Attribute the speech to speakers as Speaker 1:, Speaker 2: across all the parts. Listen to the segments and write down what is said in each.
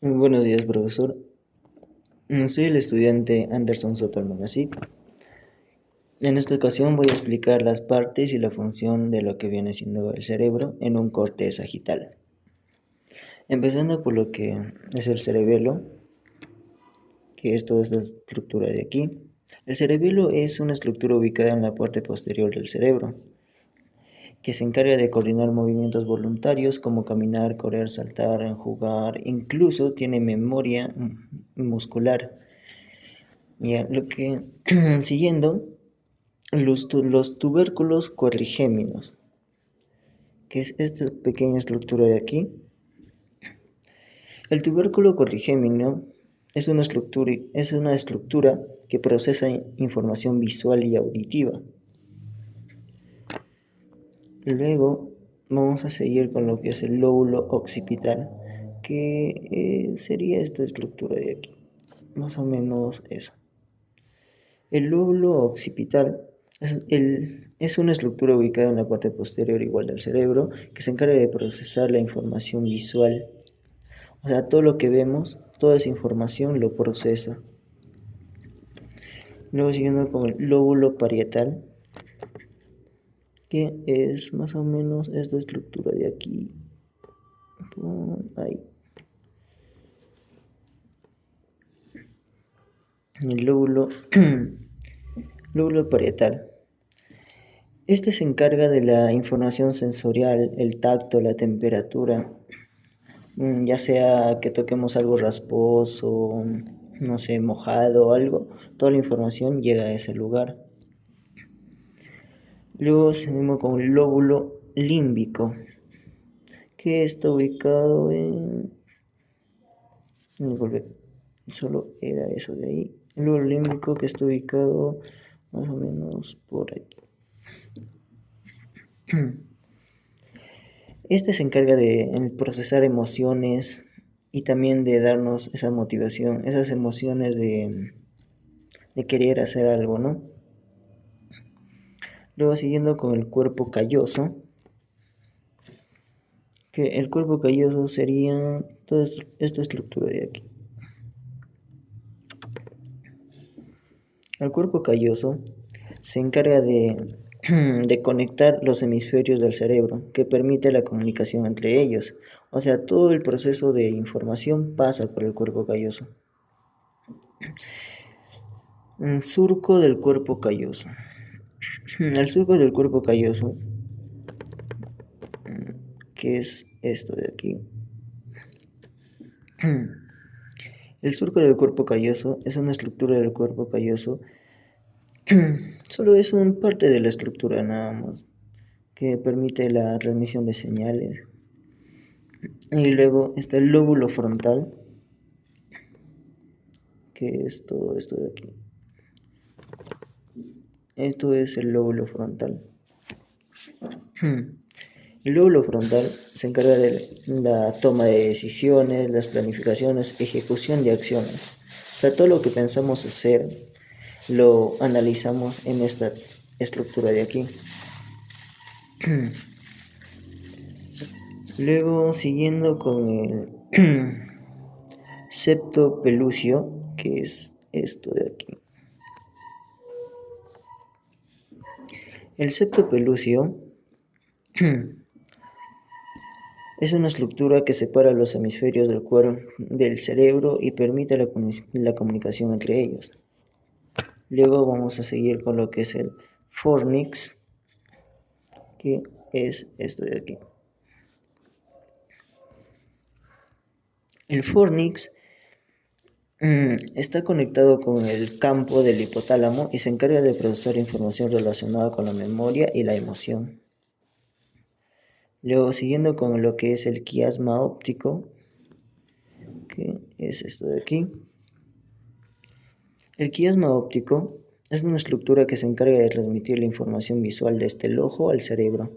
Speaker 1: Buenos días, profesor. Soy el estudiante Anderson Soto Almonacid. En esta ocasión voy a explicar las partes y la función de lo que viene siendo el cerebro en un corte sagital. Empezando por lo que es el cerebelo, que es toda esta estructura de aquí. El cerebelo es una estructura ubicada en la parte posterior del cerebro, que se encarga de coordinar movimientos voluntarios como caminar, correr, saltar, jugar, incluso tiene memoria muscular. Ya, siguiendo, los tubérculos cuadrigéminos, que es esta pequeña estructura de aquí. El tubérculo cuadrigémino es una estructura que procesa información visual y auditiva. Luego vamos a seguir con lo que es el lóbulo occipital, que sería esta estructura de aquí, más o menos eso. El lóbulo occipital es una estructura ubicada en la parte posterior igual del cerebro que se encarga de procesar la información visual. O sea, todo lo que vemos, toda esa información lo procesa. Luego siguiendo con el lóbulo parietal, que es más o menos esta estructura de aquí. Ahí. El lóbulo parietal. Este se encarga de la información sensorial, el tacto, la temperatura, ya sea que toquemos algo rasposo, no sé, mojado o algo, toda la información llega a ese lugar. Luego seguimos con el lóbulo límbico, que está ubicado en... Solo era eso de ahí. El lóbulo límbico que está ubicado más o menos por aquí. Este se encarga de procesar emociones y también de darnos esa motivación, esas emociones de querer hacer algo, ¿no? Luego siguiendo con el cuerpo calloso, que el cuerpo calloso sería toda esta estructura de aquí. El cuerpo calloso se encarga de conectar los hemisferios del cerebro, que permite la comunicación entre ellos. O sea, todo el proceso de información pasa por el cuerpo calloso. El surco del cuerpo calloso. El surco del cuerpo calloso, que es esto de aquí. El surco del cuerpo calloso es una estructura del cuerpo calloso. Solo es una parte de la estructura nada más, que permite la transmisión de señales. Y luego está el lóbulo frontal, que es todo esto de aquí. Esto es el lóbulo frontal. El lóbulo frontal se encarga de la toma de decisiones, las planificaciones, ejecución de acciones. O sea, todo lo que pensamos hacer lo analizamos en esta estructura de aquí. Luego, siguiendo con el septo pelúceo, que es esto de aquí. El septo pelúceo es una estructura que separa los hemisferios del cuerpo del cerebro y permite la comunicación entre ellos. Luego vamos a seguir con lo que es el fornix, que es esto de aquí. El fornix está conectado con el campo del hipotálamo y se encarga de procesar información relacionada con la memoria y la emoción. Luego, siguiendo con lo que es el quiasma óptico, que es esto de aquí. El quiasma óptico es una estructura que se encarga de transmitir la información visual desde el ojo al cerebro.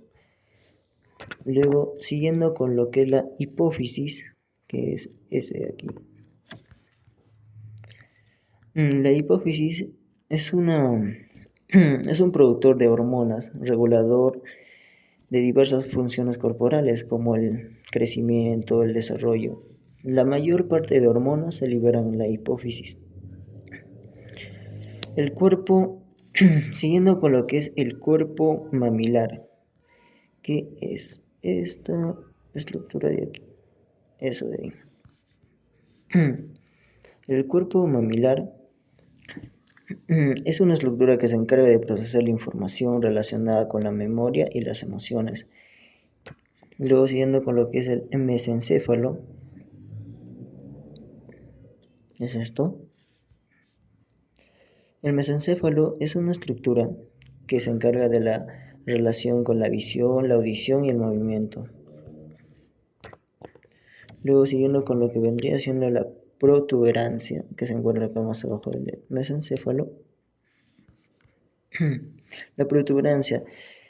Speaker 1: Luego, siguiendo con lo que es la hipófisis, que es este de aquí. La hipófisis es un productor de hormonas, regulador de diversas funciones corporales como el crecimiento, el desarrollo. La mayor parte de hormonas se liberan en la hipófisis. El cuerpo, siguiendo con lo que es el cuerpo mamilar, que es esta estructura de aquí, eso de ahí. El cuerpo mamilar es una estructura que se encarga de procesar la información relacionada con la memoria y las emociones. Luego, siguiendo con lo que es el mesencéfalo, es esto. El mesencéfalo es una estructura que se encarga de la relación con la visión, la audición y el movimiento. Luego, siguiendo con lo que vendría siendo la protuberancia, que se encuentra acá más abajo del mesencéfalo. La protuberancia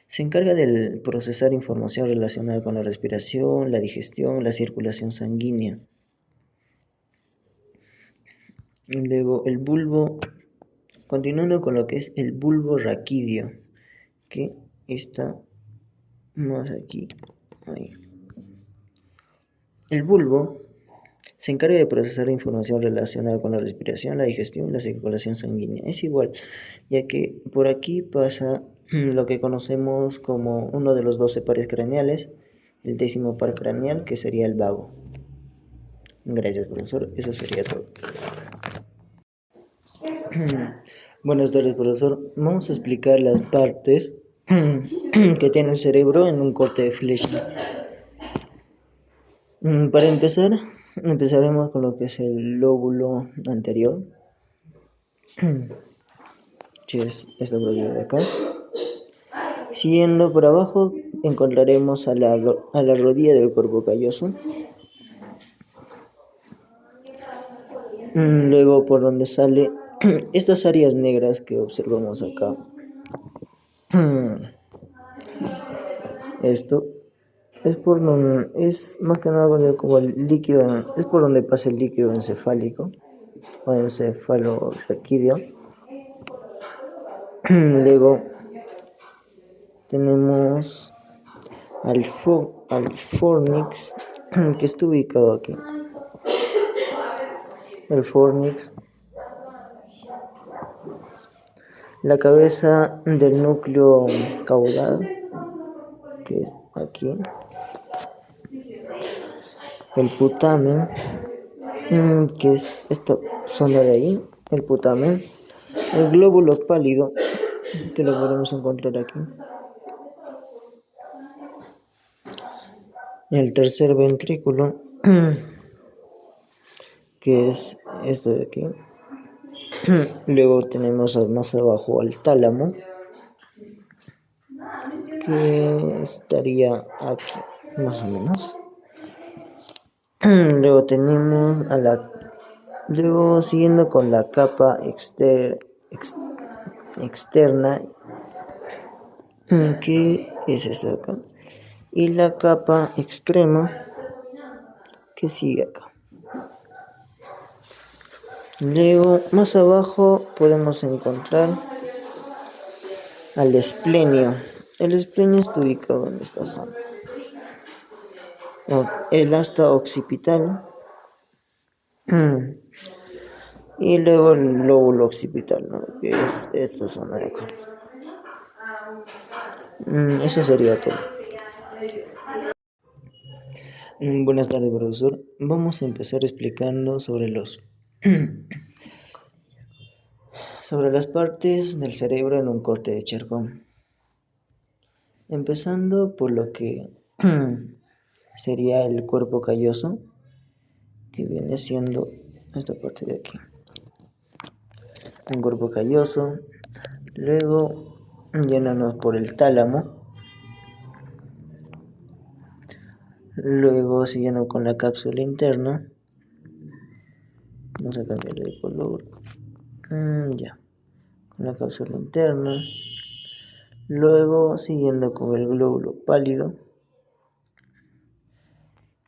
Speaker 1: se encarga de procesar información relacionada con la respiración, la digestión, la circulación sanguínea. Y luego el bulbo, continuando con lo que es el bulbo raquídeo, que está más aquí. Ahí. El bulbo se encarga de procesar información relacionada con la respiración, la digestión y la circulación sanguínea. Es igual, ya que por aquí pasa lo que conocemos como uno de los 12 pares craneales, el 10º par craneal, que sería el vago. Gracias, profesor. Eso sería todo. Buenas tardes, profesor. Vamos a explicar las partes que tiene el cerebro en un corte de flecha. Para empezar, empezaremos con lo que es el lóbulo anterior, que es esta propiedad de acá. Siguiendo por abajo, encontraremos a la rodilla del cuerpo calloso. Luego, por donde sale estas áreas negras que observamos acá. Esto es más que nada como el líquido, es por donde pasa el líquido encefálico o encefalorraquídeo. Luego tenemos al fornix, que está ubicado aquí. El fornix, la cabeza del núcleo caudal, que es aquí. El putamen, que es esta zona de ahí, el putamen. El glóbulo pálido, que lo podemos encontrar aquí. El tercer ventrículo, que es esto de aquí. Luego tenemos más abajo al tálamo, que estaría aquí, más o menos. Luego tenemos luego siguiendo con la capa externa, que es esta de acá, y la capa extrema, que sigue acá. Luego, más abajo podemos encontrar al esplenio. El esplenio está ubicado en esta zona. El asta occipital. Y luego el lóbulo occipital, ¿no? Que es esta zona de acá. Eso sería todo. Buenas tardes, profesor. Vamos a empezar explicando sobre las partes del cerebro en un corte de Charcot. Empezando por lo que sería el cuerpo calloso, que viene siendo esta parte de aquí. Un cuerpo calloso. Luego llenamos por el tálamo. Luego siguiendo con la cápsula interna. Vamos a cambiarle de color. Ya. Con la cápsula interna. Luego siguiendo con el glóbulo pálido.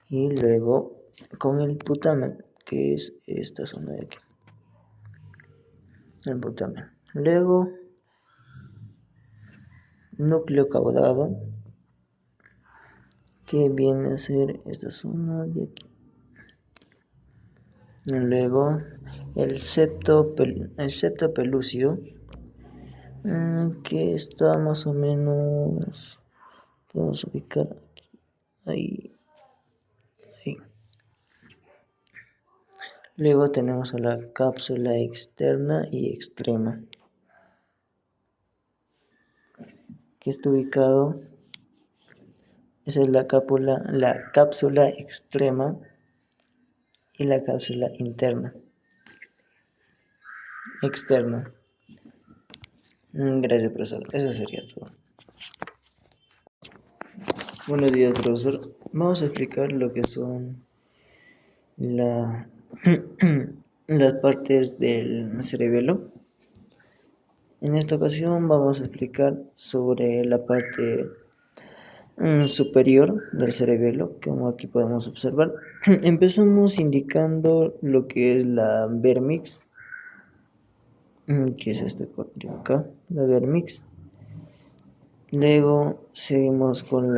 Speaker 1: Y luego con el putamen, que es esta zona de aquí. El putamen. Luego núcleo caudado, que viene a ser esta zona de aquí. Luego el septo pelúcido, que está más o menos, podemos ubicar aquí, ahí. Luego tenemos a la cápsula externa y extrema, que está ubicado, esa es la cápsula extrema y la cápsula externa. Gracias, profesor. Eso sería todo. Buenos días, profesor. Vamos a explicar lo que son las partes del cerebelo. En esta ocasión vamos a explicar sobre la parte superior del cerebelo, como aquí podemos observar. Empezamos indicando lo que es la vermix, que es este corte acá, la vermix. Luego seguimos con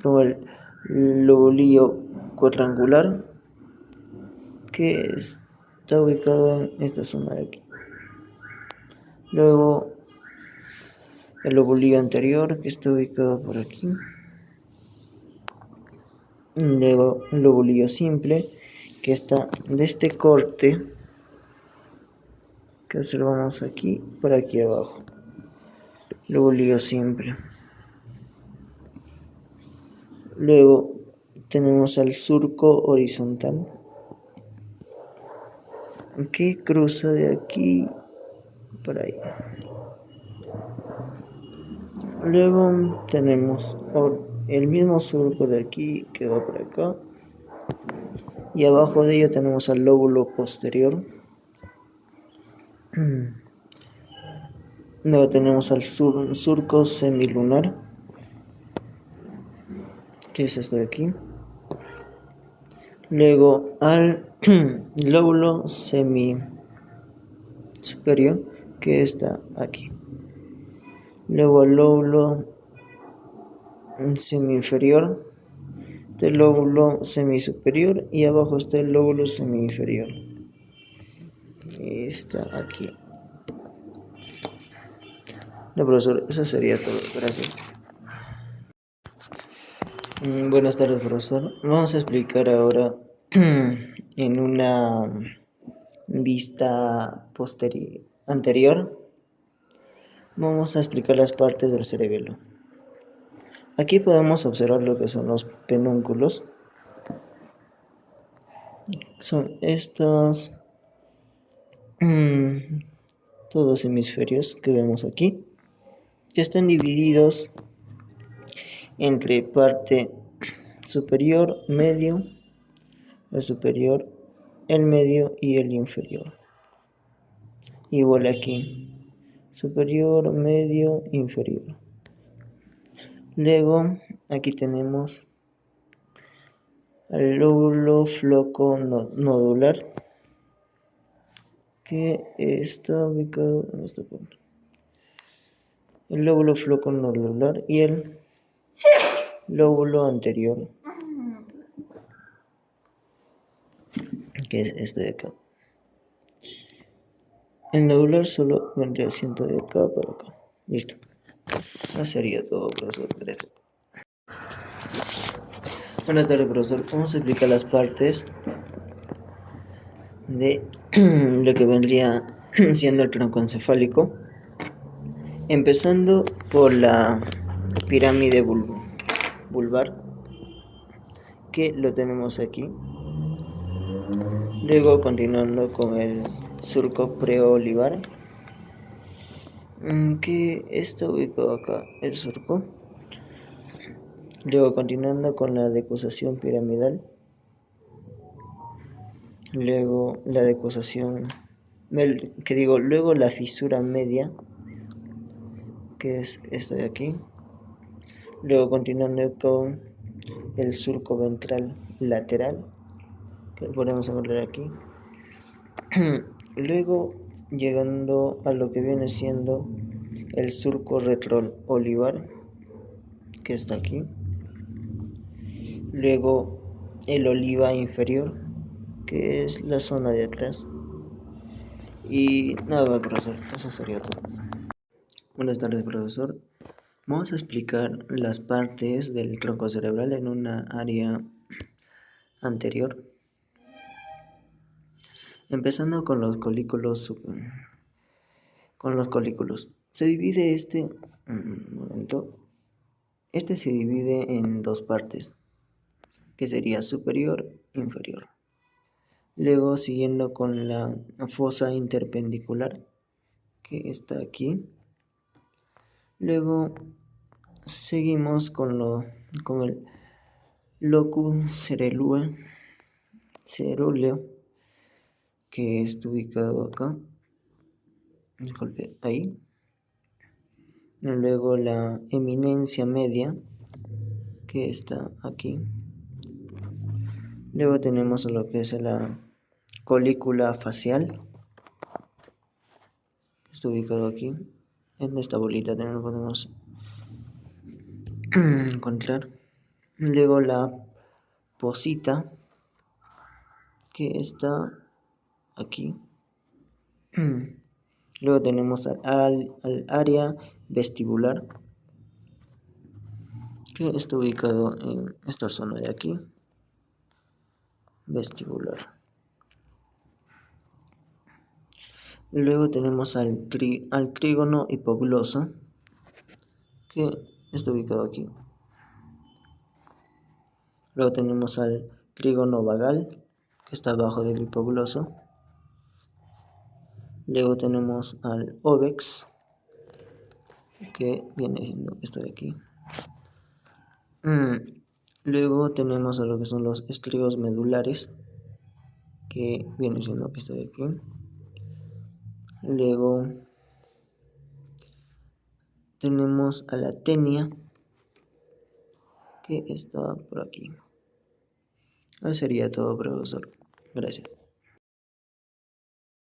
Speaker 1: el lóbulo cuadrangular, que está ubicado en esta zona de aquí. Luego el lóbulo anterior, que está ubicado por aquí. Luego el lóbulo simple, que está de este corte que observamos aquí por aquí abajo. Lóbulo simple. Luego tenemos al surco horizontal, que cruza de aquí para ahí. Luego tenemos el mismo surco de aquí que va por acá, y abajo de ello tenemos al lóbulo posterior. Luego tenemos al surco semilunar, que es esto de aquí. Luego al lóbulo semisuperior, que está aquí. Luego al lóbulo semi-inferior, este lóbulo semisuperior, y abajo está el lóbulo semi-inferior. Está aquí. No, profesor, eso sería todo. Gracias. Buenas tardes, profesor. Vamos a explicar ahora en una vista anterior. Vamos a explicar las partes del cerebelo. Aquí podemos observar lo que son los pedúnculos. Son estos todos hemisferios que vemos aquí, que están divididos entre parte superior, medio, el superior, el medio y el inferior. Igual aquí, superior, medio, inferior. Luego aquí tenemos el lóbulo floco-nodular, que está ubicado en este punto. El lóbulo floco-nodular y el lóbulo anterior, que es este de acá. El nodular solo vendría siendo de acá para acá. Listo. Eso sería todo, profesor. Gracias. Buenas tardes, profesor. Vamos a explicar las partes de lo que vendría siendo el tronco encefálico, empezando por la pirámide vulvar, que lo tenemos aquí. Luego continuando con el surco preolivar, que está ubicado acá el surco. Luego continuando con la decusación piramidal. Luego la decusación, luego la fisura media, que es esta de aquí. Luego continuando con el surco ventral lateral, que podemos encontrar aquí. Luego llegando a lo que viene siendo el surco retroolivar, que está aquí. Luego el oliva inferior, que es la zona de atrás. Y nada, profesor, eso sería todo. Buenas tardes, profesor. Vamos a explicar las partes del tronco cerebral en una área anterior. Empezando con los colículos. Se divide un momento. Este se divide en dos partes, que sería superior e inferior. Luego, siguiendo con la fosa interpendicular, que está aquí. Luego, seguimos con el locus ceruleo, que está ubicado acá. Disculpe, ahí. Luego la eminencia media, que está aquí. Luego tenemos lo que es la colícula facial, que está ubicado aquí. En esta bolita también lo podemos encontrar. Luego la posita, que está aquí. Luego tenemos al área vestibular, que está ubicado en esta zona de aquí, vestibular. Luego tenemos al trígono hipogloso, que está ubicado aquí. Luego tenemos al trígono vagal, que está abajo del hipogloso. Luego tenemos al ovex, que viene siendo esto de aquí. Luego tenemos a lo que son los estrios medulares, que viene siendo esto de aquí. Luego tenemos a la tenia, que está por aquí. Eso sería todo, profesor. Gracias.